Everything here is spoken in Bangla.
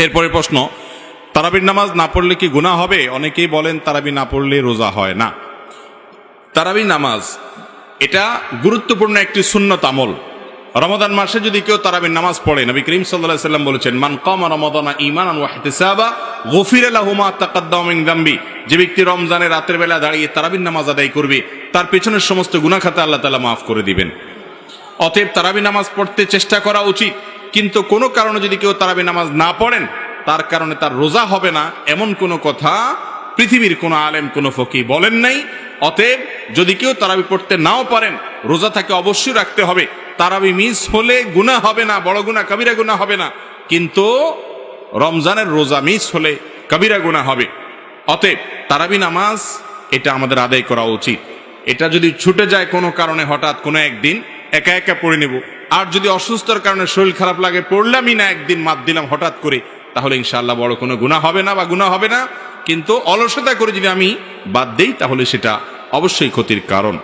এরপরে প্রশ্ন, তারাবির নামাজ না পড়লে কি গুনাহ হবে? অনেকেই বলেন তারাবি না পড়লে রোজা হয় না। তারাবি নামাজ এটা গুরুত্বপূর্ণ একটি সুন্নত আমল। রমাদান মাসে যদি কেউ তারাবির নামাজ পড়ে, নবী করিম সাল্লাল্লাহু আলাইহি ওয়াসাল্লাম বলেছেন, মান কামা রমাদানা ঈমানান ওয়া ইহতিসাবা গুফিরা লাহু মা তাকাদ্দামা মিন যামবি। যে ব্যক্তি রমজানের রাতের বেলা দাঁড়িয়ে তারাবির নামাজ আদায় করবে, তার পেছনের সমস্ত গুনাহ খাতা আল্লাহ তাআলা মাফ করে দিবেন। অতএব তারাবি নামাজ পড়তে চেষ্টা করা উচিত। কিন্তু কোনো কারণে যদি কেউ তারাবি নামাজ না পড়েন, তার কারণে তার রোজা হবে না, এমন কোনো কথা পৃথিবীর কোনো আলেম, কোনো ফকি বলেন নাই। অতএব যদি কেউ তারাবি পড়তে নাও পারেন, রোজা তাকে অবশ্যই রাখতে হবে। তারাবি মিস হলে গুনাহ হবে না, বড় গুনাহ কবিরা গুনাহ হবে না, কিন্তু রমজানের রোজা মিস হলে কবিরা গুনাহ হবে। অতএব তারাবি নামাজ এটা আমাদের আদায় করা উচিত। এটা যদি ছুটে যায় কোনো কারণে, হঠাৎ কোনো একদিন একা একা পড়ে নেব। আর যদি অসুস্থতার কারণে শরীর খারাপ লাগে, পড়লামই না, একদিন মাত দিলাম হঠাৎ করে, তাহলে ইনশাআল্লাহ বড় কোনো গুনাহ হবে না বা গুনাহ হবে না। কিন্তু অলসতা করে যদি আমি বাদ দেই, তাহলে সেটা অবশ্যই ক্ষতির কারণ।